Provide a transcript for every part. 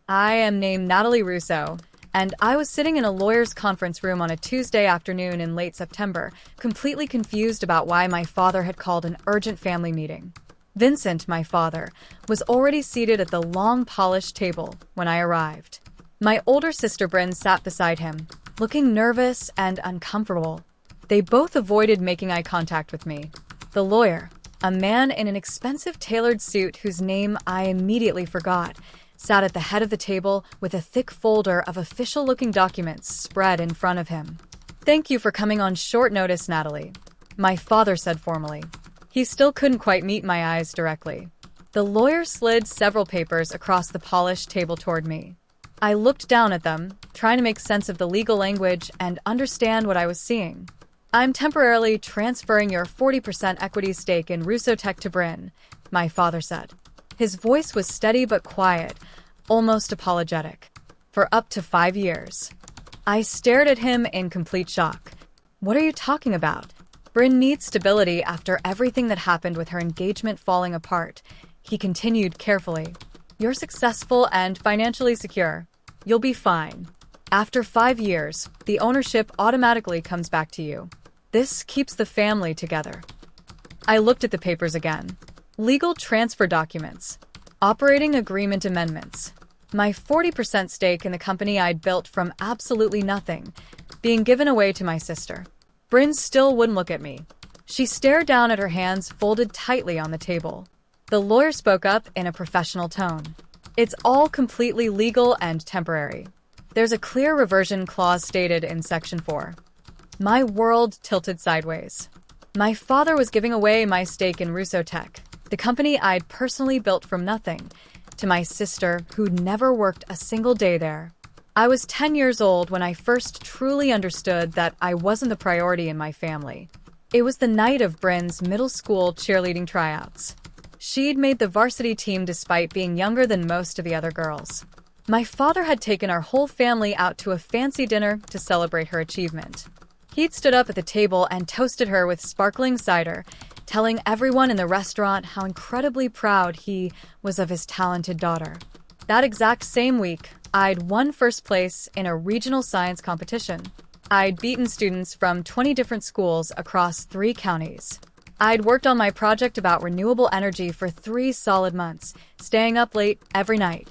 I am named Natalie Russo, and I was sitting in a lawyer's conference room on a Tuesday afternoon in late September, completely confused about why my father had called an urgent family meeting. Vincent, my father, was already seated at the long, polished table when I arrived. My older sister Bryn sat beside him, looking nervous and uncomfortable. They both avoided making eye contact with me. The lawyer, a man in an expensive tailored suit whose name I immediately forgot, sat at the head of the table with a thick folder of official-looking documents spread in front of him. "Thank you for coming on short notice, Natalie," my father said formally. He still couldn't quite meet my eyes directly. The lawyer slid several papers across the polished table toward me. I looked down at them, trying to make sense of the legal language and understand what I was seeing. "I'm temporarily transferring your 40% equity stake in Russo Tech to Bryn," my father said. His voice was steady but quiet, almost apologetic. "For up to 5 years. I stared at him in complete shock. "What are you talking about? Bryn needs stability after everything that happened with her engagement falling apart," he continued carefully. "You're successful and financially secure. You'll be fine. After 5 years, the ownership automatically comes back to you. This keeps the family together." I looked at the papers again. Legal transfer documents. Operating agreement amendments. My 40% stake in the company I'd built from absolutely nothing, being given away to my sister. Bryn still wouldn't look at me. She stared down at her hands folded tightly on the table. The lawyer spoke up in a professional tone. "It's all completely legal and temporary. There's a clear reversion clause stated in Section 4. My world tilted sideways. My father was giving away my stake in Russo Tech, the company I'd personally built from nothing, to my sister who'd never worked a single day there. I was 10 years old when I first truly understood that I wasn't the priority in my family. It was the night of Bryn's middle school cheerleading tryouts. She'd made the varsity team despite being younger than most of the other girls. My father had taken our whole family out to a fancy dinner to celebrate her achievement. He'd stood up at the table and toasted her with sparkling cider, telling everyone in the restaurant how incredibly proud he was of his talented daughter. That exact same week, I'd won first place in a regional science competition. I'd beaten students from 20 different schools across 3 counties. I'd worked on my project about renewable energy for 3 solid months, staying up late every night.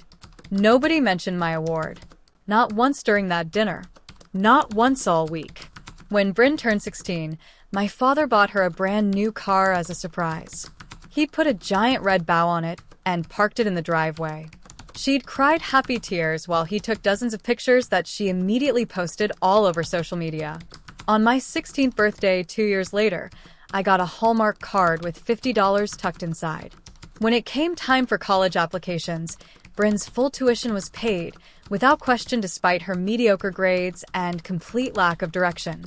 Nobody mentioned my award. Not once during that dinner. Not once all week. When Bryn turned 16, my father bought her a brand new car as a surprise. He put a giant red bow on it and parked it in the driveway. She'd cried happy tears while he took dozens of pictures that she immediately posted all over social media. On my 16th birthday 2 years later, I got a Hallmark card with $50 tucked inside. When it came time for college applications, Bryn's full tuition was paid, without question despite her mediocre grades and complete lack of direction.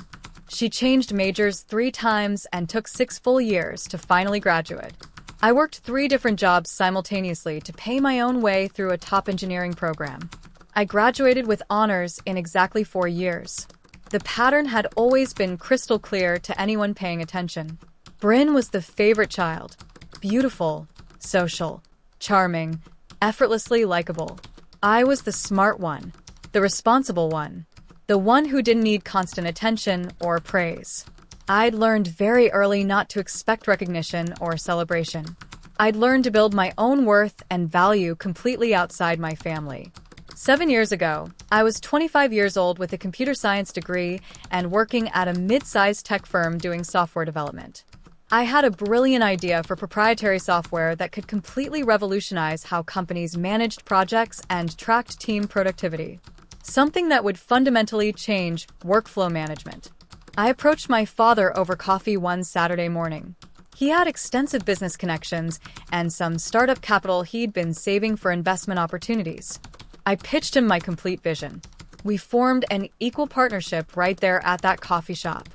She changed majors 3 times and took 6 full years to finally graduate. I worked 3 different jobs simultaneously to pay my own way through a top engineering program. I graduated with honors in exactly 4 years. The pattern had always been crystal clear to anyone paying attention. Bryn was the favorite child. Beautiful, social, charming, effortlessly likable. I was the smart one, the responsible one, the one who didn't need constant attention or praise. I'd learned very early not to expect recognition or celebration. I'd learned to build my own worth and value completely outside my family. 7 years ago, I was 25 years old with a computer science degree and working at a mid-sized tech firm doing software development. I had a brilliant idea for proprietary software that could completely revolutionize how companies managed projects and tracked team productivity. Something that would fundamentally change workflow management. I approached my father over coffee one Saturday morning. He had extensive business connections and some startup capital he'd been saving for investment opportunities. I pitched him my complete vision. We formed an equal partnership right there at that coffee shop.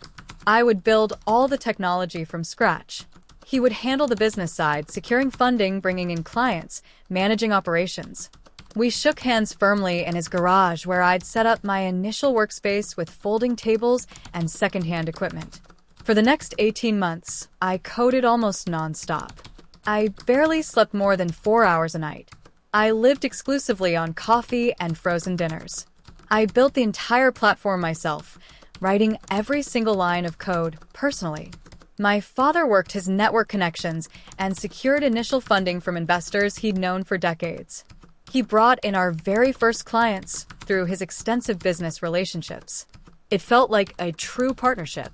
I would build all the technology from scratch. He would handle the business side, securing funding, bringing in clients, managing operations. We shook hands firmly in his garage where I'd set up my initial workspace with folding tables and secondhand equipment. For the next 18 months, I coded almost nonstop. I barely slept more than 4 hours a night. I lived exclusively on coffee and frozen dinners. I built the entire platform myself, writing every single line of code personally. My father worked his network connections and secured initial funding from investors he'd known for decades. He brought in our very first clients through his extensive business relationships. It felt like a true partnership.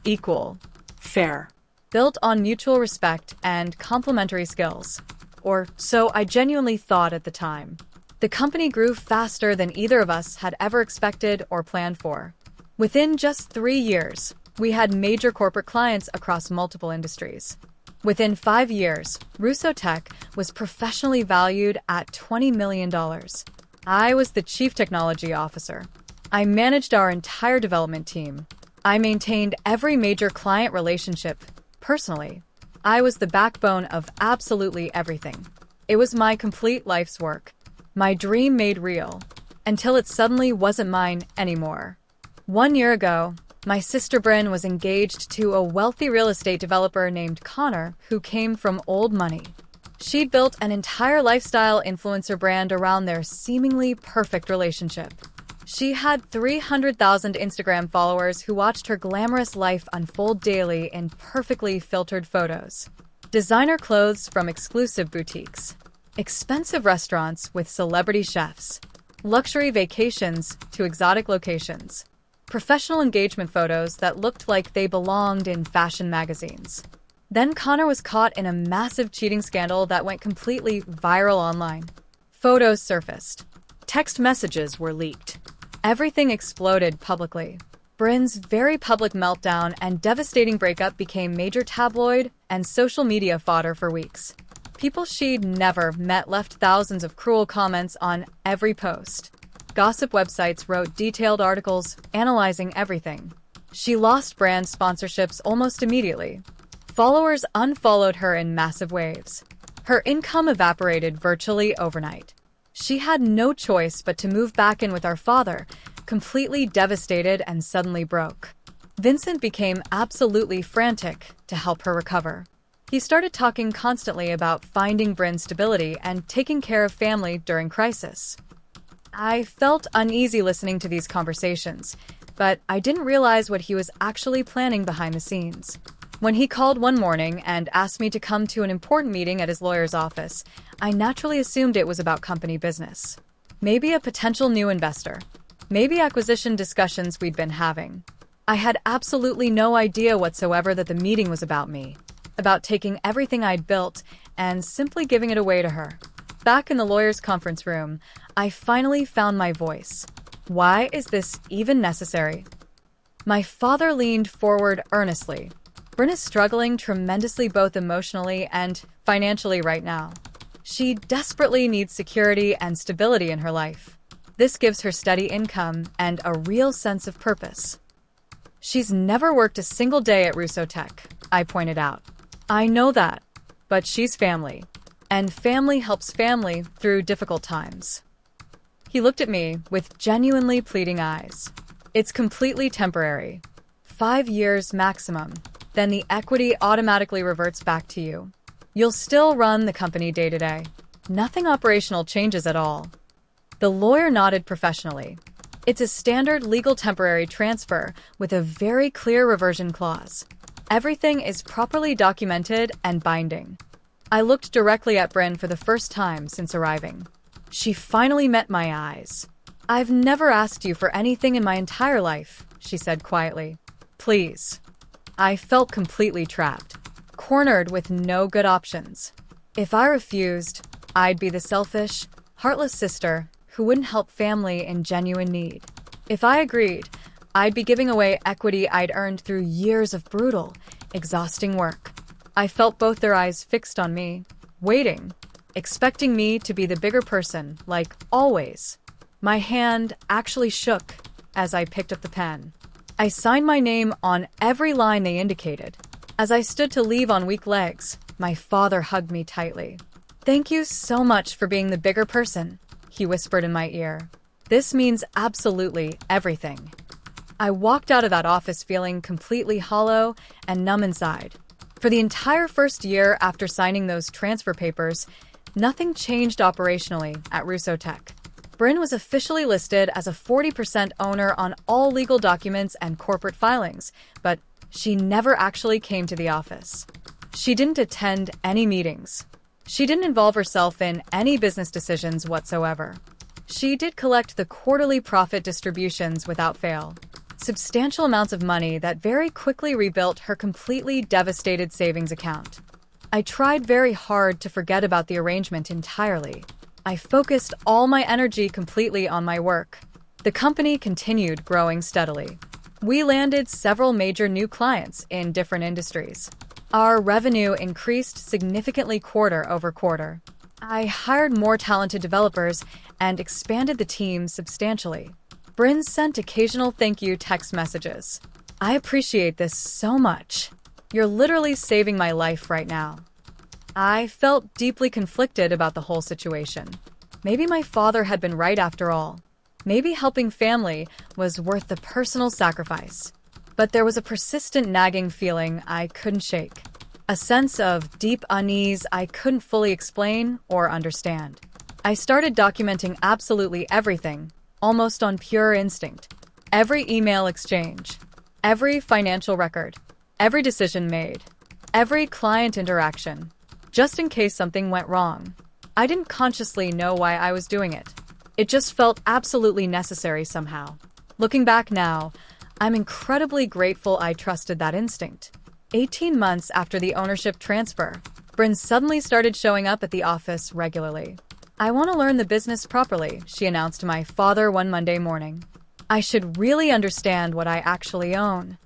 Equal. Fair. Built on mutual respect and complementary skills. Or so I genuinely thought at the time. The company grew faster than either of us had ever expected or planned for. Within just 3 years, we had major corporate clients across multiple industries. Within 5 years, Russo Tech was professionally valued at $20 million. I was the chief technology officer. I managed our entire development team. I maintained every major client relationship personally. I was the backbone of absolutely everything. It was my complete life's work. My dream made real. Until it suddenly wasn't mine anymore. 1 year ago, my sister Bryn was engaged to a wealthy real estate developer named Connor who came from old money. She built an entire lifestyle influencer brand around their seemingly perfect relationship. She had 300,000 Instagram followers who watched her glamorous life unfold daily in perfectly filtered photos. Designer clothes from exclusive boutiques. Expensive restaurants with celebrity chefs. Luxury vacations to exotic locations. Professional engagement photos that looked like they belonged in fashion magazines. Then Connor was caught in a massive cheating scandal that went completely viral online. Photos surfaced. Text messages were leaked. Everything exploded publicly. Bryn's very public meltdown and devastating breakup became major tabloid and social media fodder for weeks. People she'd never met left thousands of cruel comments on every post. Gossip websites wrote detailed articles analyzing everything. She lost brand sponsorships almost immediately. Followers unfollowed her in massive waves. Her income evaporated virtually overnight. She had no choice but to move back in with our father, completely devastated and suddenly broke. Vincent became absolutely frantic to help her recover. He started talking constantly about finding Bryn's stability and taking care of family during crisis. I felt uneasy listening to these conversations, but I didn't realize what he was actually planning behind the scenes. When he called one morning and asked me to come to an important meeting at his lawyer's office, I naturally assumed it was about company business. Maybe a potential new investor. Maybe acquisition discussions we'd been having. I had absolutely no idea whatsoever that the meeting was about me, about taking everything I'd built and simply giving it away to her. Back in the lawyer's conference room, I finally found my voice. Why is this even necessary? My father leaned forward earnestly. Bryn is struggling tremendously both emotionally and financially right now. She desperately needs security and stability in her life. This gives her steady income and a real sense of purpose. She's never worked a single day at Russo Tech, I pointed out. I know that, but she's family. And family helps family through difficult times. He looked at me with genuinely pleading eyes. It's completely temporary. 5 years maximum. Then the equity automatically reverts back to you. You'll still run the company day to day. Nothing operational changes at all. The lawyer nodded professionally. It's a standard legal temporary transfer with a very clear reversion clause. Everything is properly documented and binding. I looked directly at Bryn for the first time since arriving. She finally met my eyes. I've never asked you for anything in my entire life, she said quietly. Please. I felt completely trapped, cornered with no good options. If I refused, I'd be the selfish, heartless sister who wouldn't help family in genuine need. If I agreed, I'd be giving away equity I'd earned through years of brutal, exhausting work. I felt both their eyes fixed on me, waiting, expecting me to be the bigger person, like always. My hand actually shook as I picked up the pen. I signed my name on every line they indicated. As I stood to leave on weak legs, my father hugged me tightly. Thank you so much for being the bigger person, he whispered in my ear. This means absolutely everything. I walked out of that office feeling completely hollow and numb inside. For the entire first year after signing those transfer papers, Nothing changed operationally at Russo Tech. Bryn was officially listed as a 40% owner on all legal documents and corporate filings, but she never actually came to the office. She didn't attend any meetings. She didn't involve herself in any business decisions whatsoever. She did collect the quarterly profit distributions without fail. Substantial amounts of money that very quickly rebuilt her completely devastated savings account. I tried very hard to forget about the arrangement entirely. I focused all my energy completely on my work. The company continued growing steadily. We landed several major new clients in different industries. Our revenue increased significantly quarter over quarter. I hired more talented developers and expanded the team substantially. Bryn sent occasional thank you text messages. I appreciate this so much. You're literally saving my life right now. I felt deeply conflicted about the whole situation. Maybe my father had been right after all. Maybe helping family was worth the personal sacrifice. But there was a persistent nagging feeling I couldn't shake. A sense of deep unease I couldn't fully explain or understand. I started documenting absolutely everything, almost on pure instinct. Every email exchange, every financial record, every decision made, every client interaction, just in case something went wrong. I didn't consciously know why I was doing it. It just felt absolutely necessary somehow. Looking back now, I'm incredibly grateful I trusted that instinct. 18 months after the ownership transfer, Bryn suddenly started showing up at the office regularly. I want to learn the business properly, she announced to my father one Monday morning. I should really understand what I actually own.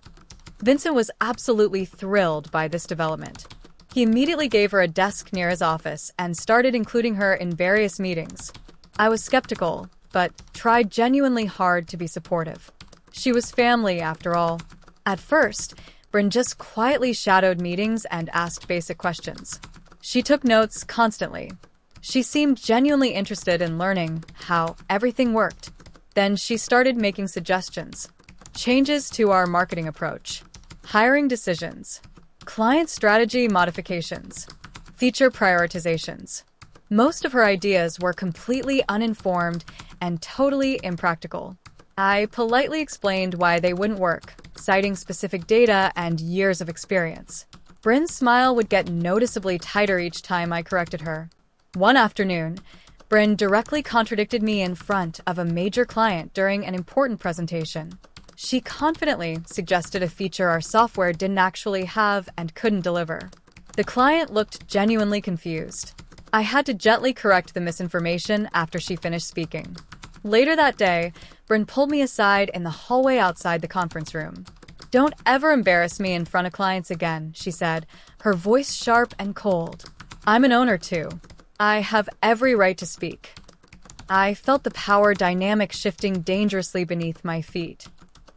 Vincent was absolutely thrilled by this development. He immediately gave her a desk near his office and started including her in various meetings. I was skeptical, but tried genuinely hard to be supportive. She was family, after all. At first, Bryn just quietly shadowed meetings and asked basic questions. She took notes constantly. She seemed genuinely interested in learning how everything worked. Then she started making suggestions. Changes to our marketing approach, hiring decisions, client strategy modifications, feature prioritizations. Most of her ideas were completely uninformed and totally impractical. I politely explained why they wouldn't work, citing specific data and years of experience. Bryn's smile would get noticeably tighter each time I corrected her. One afternoon, Bryn directly contradicted me in front of a major client during an important presentation. She confidently suggested a feature our software didn't actually have and couldn't deliver. The client looked genuinely confused. I had to gently correct the misinformation after she finished speaking. Later that day, Bryn pulled me aside in the hallway outside the conference room. "Don't ever embarrass me in front of clients again," she said, her voice sharp and cold. "I'm an owner too. I have every right to speak." I felt the power dynamic shifting dangerously beneath my feet.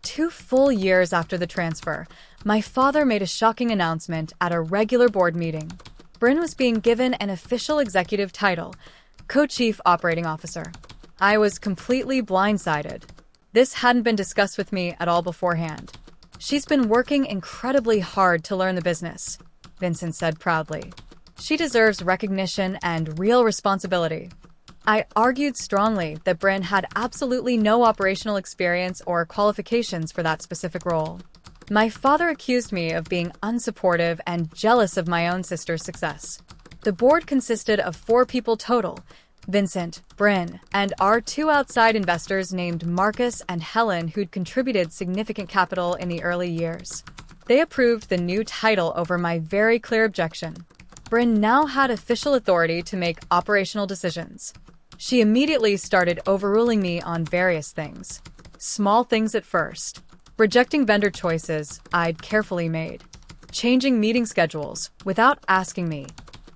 2 full years after the transfer, my father made a shocking announcement at a regular board meeting. Bryn was being given an official executive title, Co-Chief Operating Officer. I was completely blindsided. This hadn't been discussed with me at all beforehand. "She's been working incredibly hard to learn the business," Vincent said proudly. "She deserves recognition and real responsibility." I argued strongly that Bryn had absolutely no operational experience or qualifications for that specific role. My father accused me of being unsupportive and jealous of my own sister's success. The board consisted of 4 people total: Vincent, Bryn, and our 2 outside investors named Marcus and Helen, who'd contributed significant capital in the early years. They approved the new title over my very clear objection. Bryn now had official authority to make operational decisions. She immediately started overruling me on various things. Small things at first. Rejecting vendor choices I'd carefully made. Changing meeting schedules without asking me.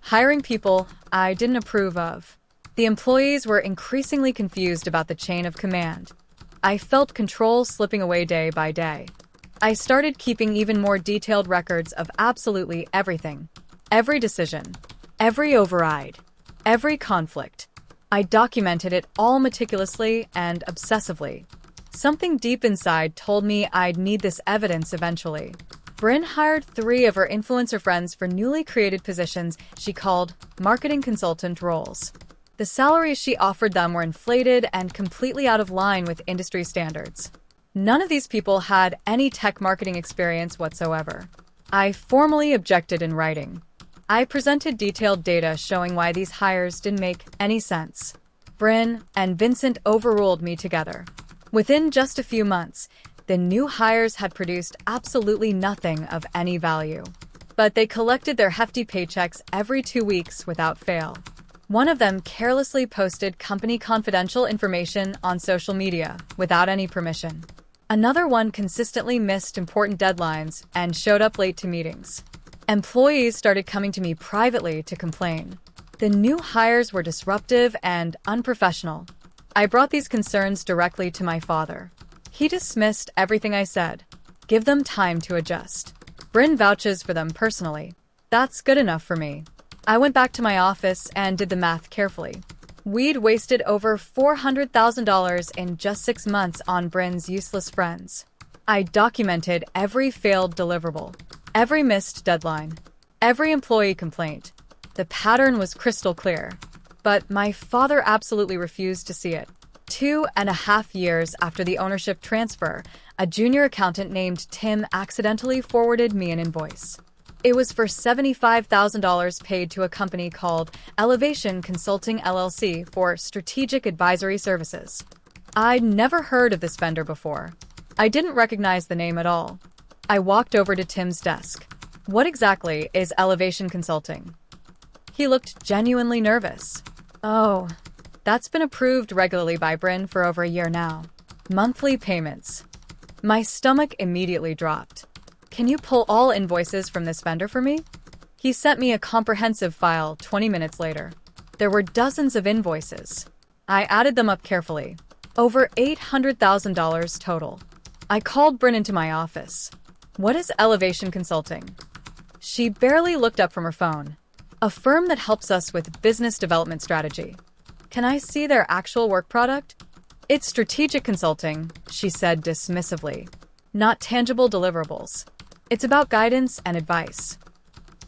Hiring people I didn't approve of. The employees were increasingly confused about the chain of command. I felt control slipping away day by day. I started keeping even more detailed records of absolutely everything. Every decision. Every override. Every conflict. I documented it all meticulously and obsessively. Something deep inside told me I'd need this evidence eventually. Bryn hired 3 of her influencer friends for newly created positions she called marketing consultant roles. The salaries she offered them were inflated and completely out of line with industry standards. None of these people had any tech marketing experience whatsoever. I formally objected in writing. I presented detailed data showing why these hires didn't make any sense. Bryn and Vincent overruled me together. Within just a few months, the new hires had produced absolutely nothing of any value. But they collected their hefty paychecks every 2 weeks without fail. One of them carelessly posted company confidential information on social media without any permission. Another one consistently missed important deadlines and showed up late to meetings. Employees started coming to me privately to complain. The new hires were disruptive and unprofessional. I brought these concerns directly to my father. He dismissed everything I said. Give them time to adjust. Bryn vouches for them personally. That's good enough for me. I went back to my office and did the math carefully. We'd wasted over $400,000 in just 6 months on Bryn's useless friends. I documented every failed deliverable, every missed deadline, every employee complaint. The pattern was crystal clear. But my father absolutely refused to see it. 2.5 years after the ownership transfer, a junior accountant named Tim accidentally forwarded me an invoice. It was for $75,000 paid to a company called Elevation Consulting LLC for strategic advisory services. I'd never heard of this vendor before. I didn't recognize the name at all. I walked over to Tim's desk. What exactly is Elevation Consulting? He looked genuinely nervous. Oh, that's been approved regularly by Bryn for over a year now. Monthly payments. My stomach immediately dropped. Can you pull all invoices from this vendor for me? He sent me a comprehensive file 20 minutes later. There were dozens of invoices. I added them up carefully. Over $800,000 total. I called Bryn into my office. What is Elevation Consulting? She barely looked up from her phone. A firm that helps us with business development strategy. Can I see their actual work product? It's strategic consulting, she said dismissively. Not tangible deliverables. It's about guidance and advice.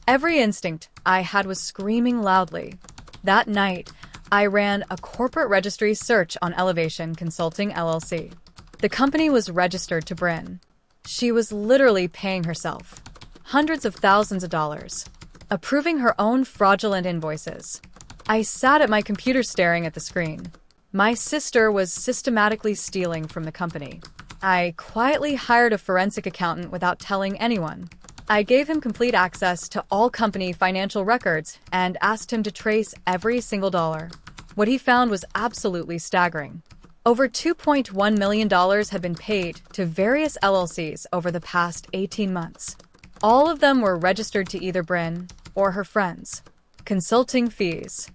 Every instinct I had was screaming loudly. That night, I ran a corporate registry search on Elevation Consulting LLC. The company was registered to Bryn. She was literally paying herself hundreds of thousands of dollars, approving her own fraudulent invoices. I sat at my computer staring at the screen. My sister was systematically stealing from the company. I quietly hired a forensic accountant without telling anyone. I gave him complete access to all company financial records and asked him to trace every single dollar. What he found was absolutely staggering. Over $2.1 million had been paid to various LLCs over the past 18 months. All of them were registered to either Bryn or her friends. Consulting fees,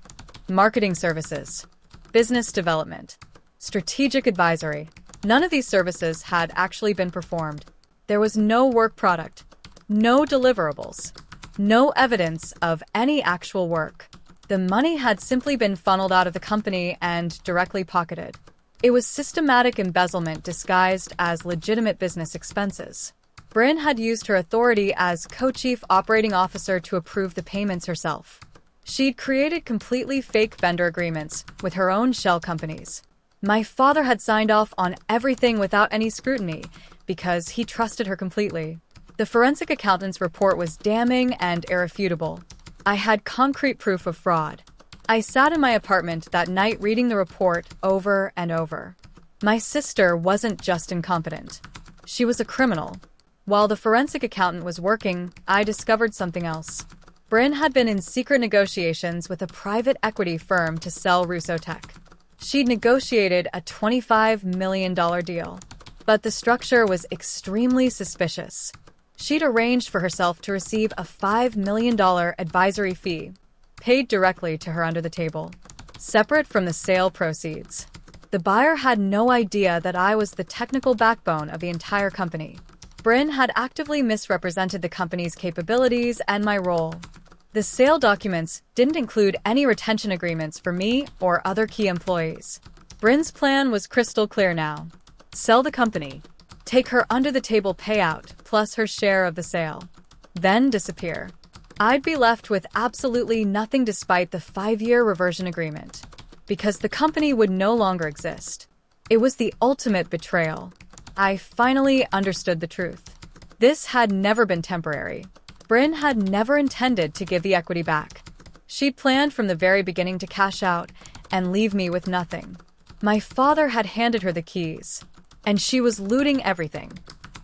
marketing services, business development, strategic advisory. None of these services had actually been performed. There was no work product, no deliverables, no evidence of any actual work. The money had simply been funneled out of the company and directly pocketed. It was systematic embezzlement disguised as legitimate business expenses. Bryn had used her authority as co-chief operating officer to approve the payments herself. She'd created completely fake vendor agreements with her own shell companies. My father had signed off on everything without any scrutiny because he trusted her completely. The forensic accountant's report was damning and irrefutable. I had concrete proof of fraud. I sat in my apartment that night reading the report over and over. My sister wasn't just incompetent. She was a criminal. While the forensic accountant was working, I discovered something else. Bryn had been in secret negotiations with a private equity firm to sell Russo Tech. She'd negotiated a $25 million deal, but the structure was extremely suspicious. She'd arranged for herself to receive a $5 million advisory fee, paid directly to her under the table, separate from the sale proceeds. The buyer had no idea that I was the technical backbone of the entire company. Bryn had actively misrepresented the company's capabilities and my role. The sale documents didn't include any retention agreements for me or other key employees. Bryn's plan was crystal clear now. Sell the company, take her under-the-table payout plus her share of the sale, then disappear. I'd be left with absolutely nothing despite the 5-year reversion agreement, because the company would no longer exist. It was the ultimate betrayal. I finally understood the truth. This had never been temporary. Bryn had never intended to give the equity back. She'd planned from the very beginning to cash out and leave me with nothing. My father had handed her the keys, and she was looting everything.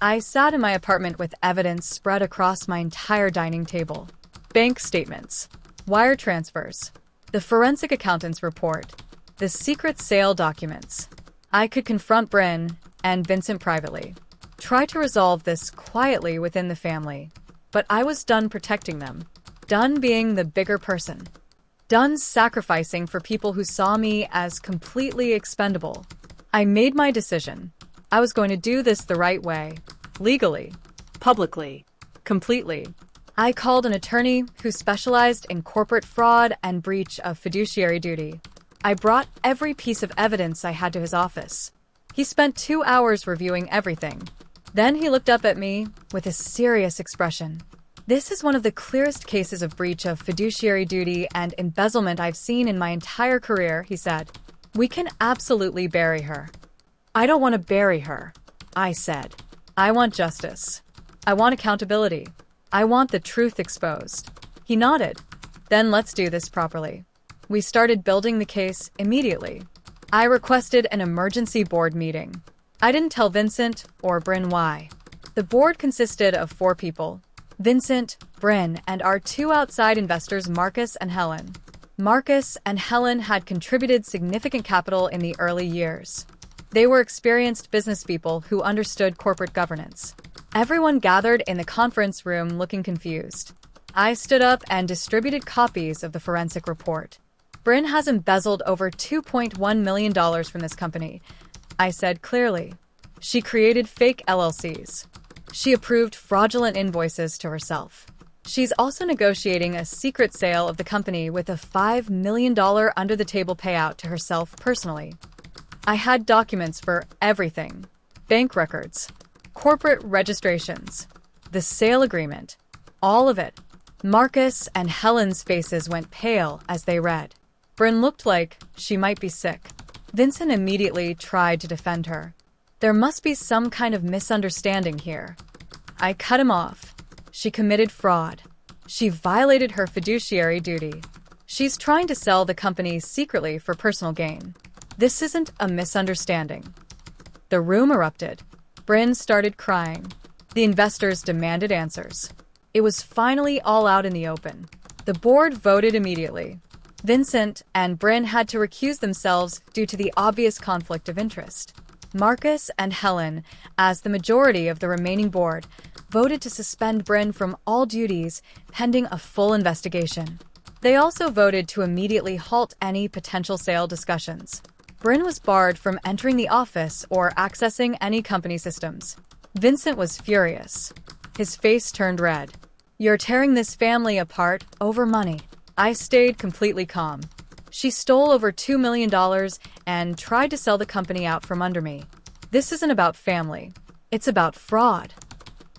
I sat in my apartment with evidence spread across my entire dining table. Bank statements, wire transfers, the forensic accountant's report, the secret sale documents. I could confront Bryn and Vincent privately, try to resolve this quietly within the family. But I was done protecting them, done being the bigger person, done sacrificing for people who saw me as completely expendable. I made my decision. I was going to do this the right way, legally, publicly, completely. I called an attorney who specialized in corporate fraud and breach of fiduciary duty. I brought every piece of evidence I had to his office. He spent 2 hours reviewing everything. Then he looked up at me with a serious expression. "This is one of the clearest cases of breach of fiduciary duty and embezzlement I've seen in my entire career," he said. "We can absolutely bury her." "I don't want to bury her," I said. "I want justice. I want accountability. I want the truth exposed." He nodded. "Then let's do this properly." We started building the case immediately. I requested an emergency board meeting. I didn't tell Vincent or Bryn why. The board consisted of 4 people: Vincent, Bryn, and our 2 outside investors, Marcus and Helen. Marcus and Helen had contributed significant capital in the early years. They were experienced business people who understood corporate governance. Everyone gathered in the conference room looking confused. I stood up and distributed copies of the forensic report. "Bryn has embezzled over $2.1 million from this company," I said clearly. "She created fake LLCs. She approved fraudulent invoices to herself. She's also negotiating a secret sale of the company with a $5 million under-the-table payout to herself personally." I had documents for everything: bank records, corporate registrations, the sale agreement, all of it. Marcus and Helen's faces went pale as they read. Bryn looked like she might be sick. Vincent immediately tried to defend her. "There must be some kind of misunderstanding here." I cut him off. "She committed fraud. She violated her fiduciary duty. She's trying to sell the company secretly for personal gain. This isn't a misunderstanding." The room erupted. Bryn started crying. The investors demanded answers. It was finally all out in the open. The board voted immediately. Vincent and Bryn had to recuse themselves due to the obvious conflict of interest. Marcus and Helen, as the majority of the remaining board, voted to suspend Bryn from all duties pending a full investigation. They also voted to immediately halt any potential sale discussions. Bryn was barred from entering the office or accessing any company systems. Vincent was furious. His face turned red. "You're tearing this family apart over money." I stayed completely calm. "She stole over $2 million and tried to sell the company out from under me. This isn't about family. It's about fraud."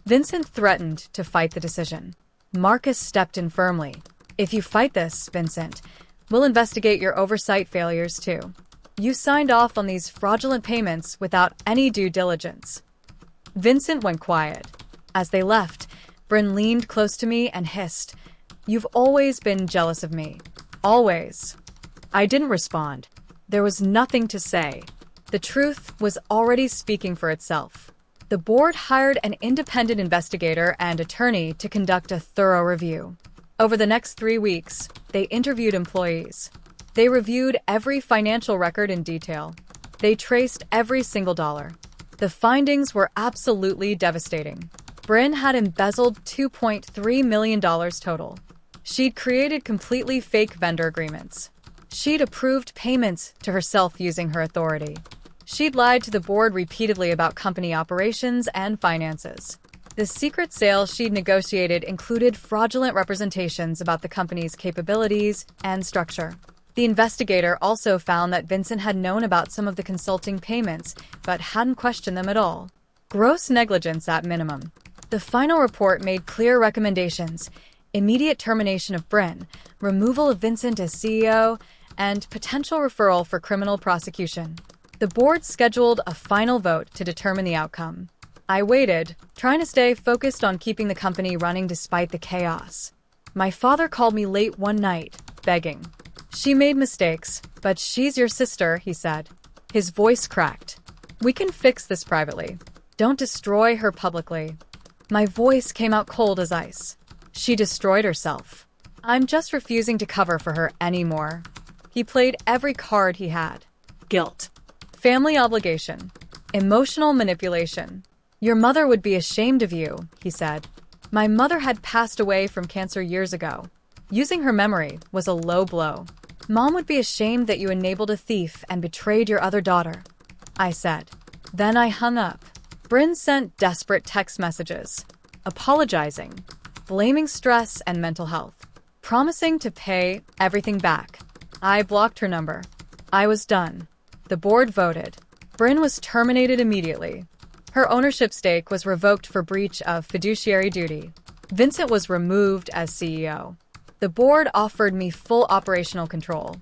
Vincent threatened to fight the decision. Marcus stepped in firmly. "If you fight this, Vincent, we'll investigate your oversight failures too. You signed off on these fraudulent payments without any due diligence." Vincent went quiet. As they left, Bryn leaned close to me and hissed, "You've always been jealous of me. Always." I didn't respond. There was nothing to say. The truth was already speaking for itself. The board hired an independent investigator and attorney to conduct a thorough review. Over the next 3 weeks, they interviewed employees. They reviewed every financial record in detail. They traced every single dollar. The findings were absolutely devastating. Bryn had embezzled $2.3 million total. She'd created completely fake vendor agreements. She'd approved payments to herself using her authority. She'd lied to the board repeatedly about company operations and finances. The secret sale she'd negotiated included fraudulent representations about the company's capabilities and structure. The investigator also found that Vincent had known about some of the consulting payments, but hadn't questioned them at all. Gross negligence at minimum. The final report made clear recommendations: immediate termination of Bryn, removal of Vincent as CEO, and potential referral for criminal prosecution. The board scheduled a final vote to determine the outcome. I waited, trying to stay focused on keeping the company running despite the chaos. My father called me late one night, begging. "She made mistakes, but she's your sister," he said. His voice cracked. "We can fix this privately. Don't destroy her publicly." My voice came out cold as ice. She destroyed herself. I'm just refusing to cover for her anymore. He played every card he had. Guilt. Family obligation. Emotional manipulation. "Your mother would be ashamed of you," he said. My mother had passed away from cancer years ago. Using her memory was a low blow. "Mom would be ashamed that you enabled a thief and betrayed your other daughter," I said. Then I hung up. Bryn sent desperate text messages, apologizing, blaming stress and mental health, promising to pay everything back. I blocked her number. I was done. The board voted. Bryn was terminated immediately. Her ownership stake was revoked for breach of fiduciary duty. Vincent was removed as CEO. The board offered me full operational control,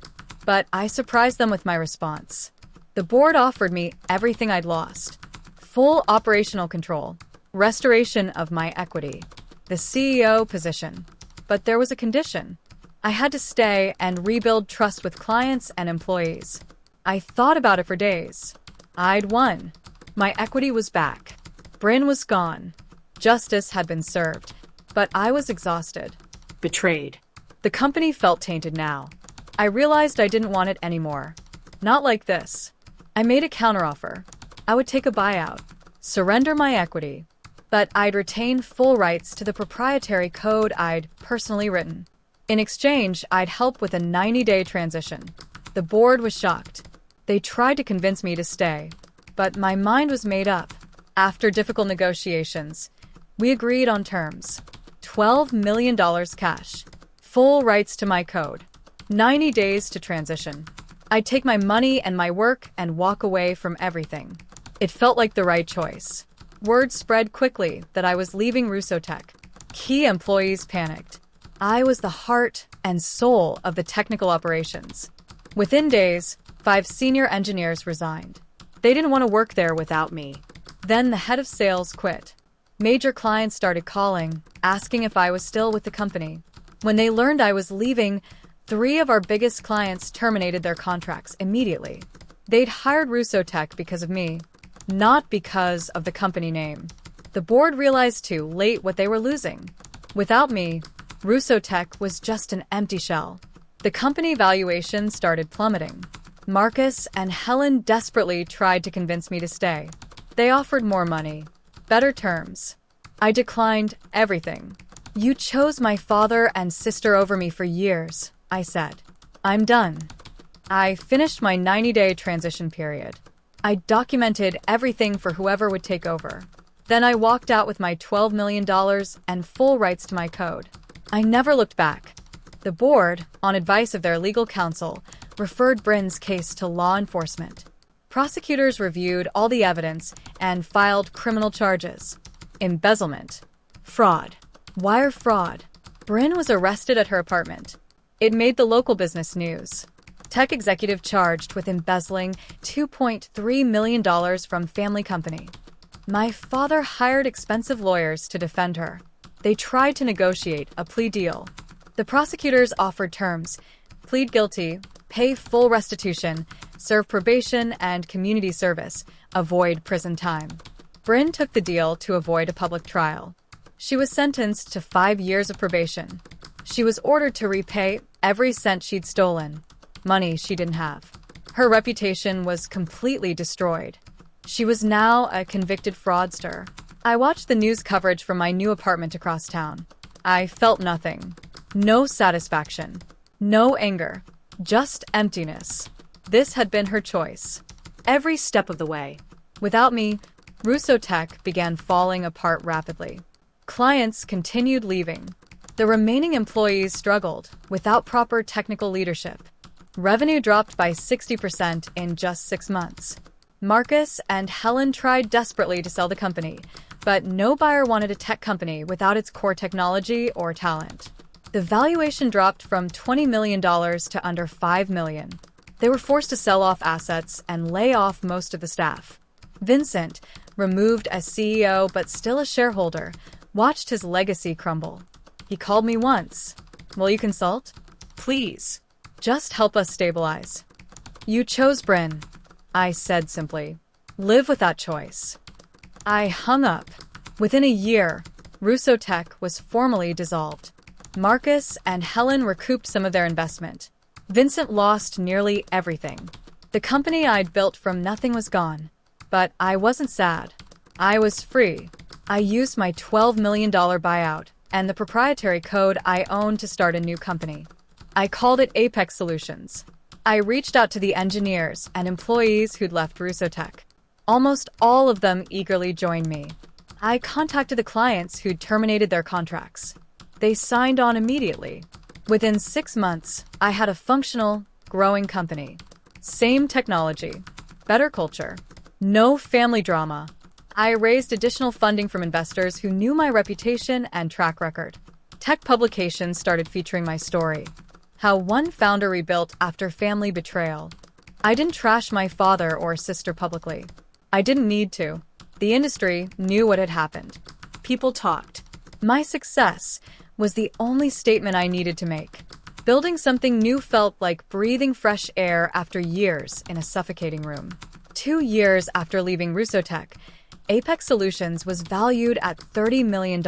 but I surprised them with my response. The board offered me everything I'd lost: full operational control, restoration of my equity, the CEO position. But there was a condition. I had to stay and rebuild trust with clients and employees. I thought about it for days. I'd won. My equity was back. Bryn was gone. Justice had been served, but I was exhausted. Betrayed. The company felt tainted now. I realized I didn't want it anymore. Not like this. I made a counteroffer. I would take a buyout, surrender my equity, but I'd retain full rights to the proprietary code I'd personally written. In exchange, I'd help with a 90-day transition. The board was shocked. They tried to convince me to stay, but my mind was made up. After difficult negotiations, we agreed on terms: $12 million cash, full rights to my code, 90 days to transition. I'd take my money and my work and walk away from everything. It felt like the right choice. Word spread quickly that I was leaving Rusotech. Key employees panicked. I was the heart and soul of the technical operations. Within days, 5 senior engineers resigned. They didn't want to work there without me. Then the head of sales quit. Major clients started calling, asking if I was still with the company. When they learned I was leaving, 3 of our biggest clients terminated their contracts immediately. They'd hired Rusotech because of me, not because of the company name. The board realized too late what they were losing. Without me, Rusotech was just an empty shell. The company valuation started plummeting. Marcus and Helen desperately tried to convince me to stay. They offered more money, better terms. I declined everything. "You chose my father and sister over me for years," I said. "I'm done." I finished my 90-day transition period. I documented everything for whoever would take over. Then I walked out with my $12 million and full rights to my code. I never looked back. The board, on advice of their legal counsel, referred Bryn's case to law enforcement. Prosecutors reviewed all the evidence and filed criminal charges: embezzlement, fraud, wire fraud. Bryn was arrested at her apartment. It made the local business news. Tech executive charged with embezzling $2.3 million from family company. My father hired expensive lawyers to defend her. They tried to negotiate a plea deal. The prosecutors offered terms: plead guilty, pay full restitution, serve probation and community service, avoid prison time. Bryn took the deal to avoid a public trial. She was sentenced to 5 years of probation. She was ordered to repay every cent she'd stolen, money she didn't have. Her reputation was completely destroyed. She was now a convicted fraudster. I watched the news coverage from my new apartment across town. I felt nothing. No satisfaction. No anger. Just emptiness. This had been her choice. Every step of the way. Without me, Rusotech began falling apart rapidly. Clients continued leaving. The remaining employees struggled without proper technical leadership. Revenue dropped by 60% in just 6 months. Marcus and Helen tried desperately to sell the company, but no buyer wanted a tech company without its core technology or talent. The valuation dropped from $20 million to under $5 million. They were forced to sell off assets and lay off most of the staff. Vincent, removed as CEO but still a shareholder, watched his legacy crumble. He called me once. "Will you consult? Please. Just help us stabilize." "You chose Bryn," I said simply. "Live with that choice." I hung up. Within a year, Russo Tech was formally dissolved. Marcus and Helen recouped some of their investment. Vincent lost nearly everything. The company I'd built from nothing was gone. But I wasn't sad. I was free. I used my $12 million buyout and the proprietary code I owned to start a new company. I called it Apex Solutions. I reached out to the engineers and employees who'd left Russo Tech. Almost all of them eagerly joined me. I contacted the clients who'd terminated their contracts. They signed on immediately. Within 6 months, I had a functional, growing company. Same technology, better culture, no family drama. I raised additional funding from investors who knew my reputation and track record. Tech publications started featuring my story. How one founder rebuilt after family betrayal. I didn't trash my father or sister publicly. I didn't need to. The industry knew what had happened. People talked. My success was the only statement I needed to make. Building something new felt like breathing fresh air after years in a suffocating room. 2 years after leaving Russo Tech, Apex Solutions was valued at $30 million.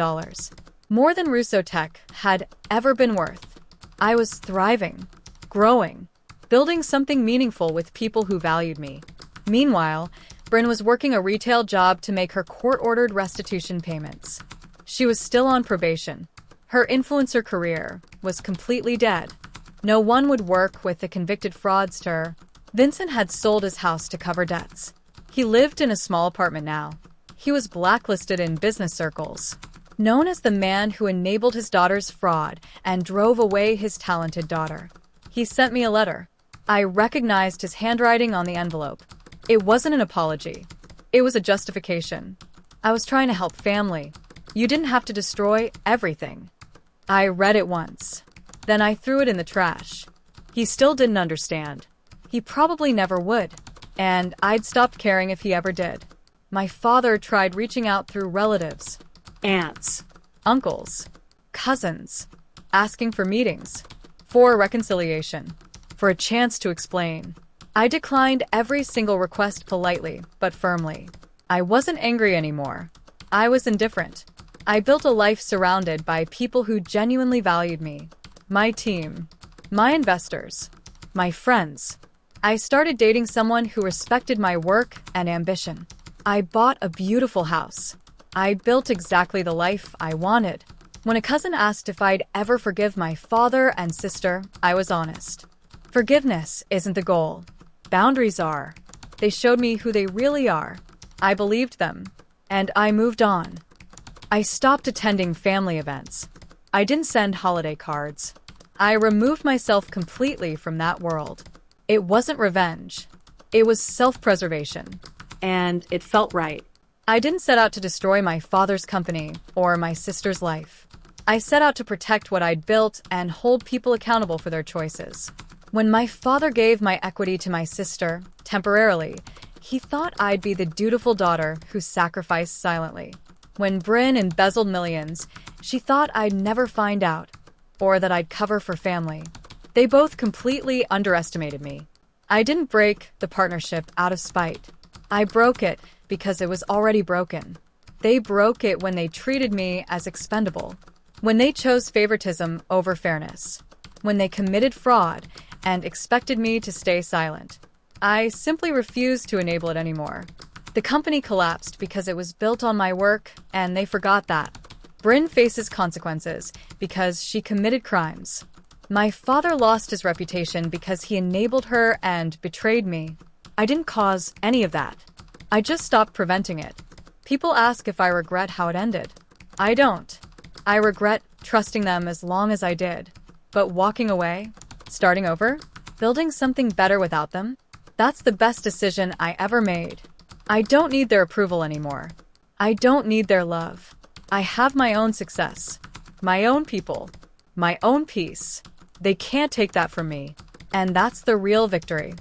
More than Russo Tech had ever been worth. I was thriving, growing, building something meaningful with people who valued me. Meanwhile, Bryn was working a retail job to make her court-ordered restitution payments. She was still on probation. Her influencer career was completely dead. No one would work with the convicted fraudster. Vincent had sold his house to cover debts. He lived in a small apartment now. He was blacklisted in business circles. Known as the man who enabled his daughter's fraud and drove away his talented daughter. He sent me a letter. I recognized his handwriting on the envelope. It wasn't an apology. It was a justification. I was trying to help family. You didn't have to destroy everything. I read it once. Then I threw it in the trash. He still didn't understand. He probably never would. And I'd stopped caring if he ever did. My father tried reaching out through relatives. Aunts, uncles, cousins, asking for meetings, for reconciliation, for a chance to explain. I declined every single request politely, but firmly. I wasn't angry anymore. I was indifferent. I built a life surrounded by people who genuinely valued me. My team, my investors, my friends. I started dating someone who respected my work and ambition. I bought a beautiful house. I built exactly the life I wanted. When a cousin asked if I'd ever forgive my father and sister, I was honest. Forgiveness isn't the goal. Boundaries are. They showed me who they really are. I believed them. And I moved on. I stopped attending family events. I didn't send holiday cards. I removed myself completely from that world. It wasn't revenge. It was self-preservation. And it felt right. I didn't set out to destroy my father's company or my sister's life. I set out to protect what I'd built and hold people accountable for their choices. When my father gave my equity to my sister, temporarily, he thought I'd be the dutiful daughter who sacrificed silently. When Bryn embezzled millions, she thought I'd never find out, or that I'd cover for family. They both completely underestimated me. I didn't break the partnership out of spite. I broke it because it was already broken. They broke it when they treated me as expendable, when they chose favoritism over fairness, when they committed fraud and expected me to stay silent. I simply refused to enable it anymore. The company collapsed because it was built on my work, and they forgot that. Bryn faces consequences because she committed crimes. My father lost his reputation because he enabled her and betrayed me. I didn't cause any of that. I just stopped preventing it. People ask if I regret how it ended. I don't. I regret trusting them as long as I did. But walking away, starting over, building something better without them, That's the best decision I ever made. I don't need their approval anymore. I don't need their love. I have my own success, my own people, my own peace. They can't take that from me. And that's the real victory.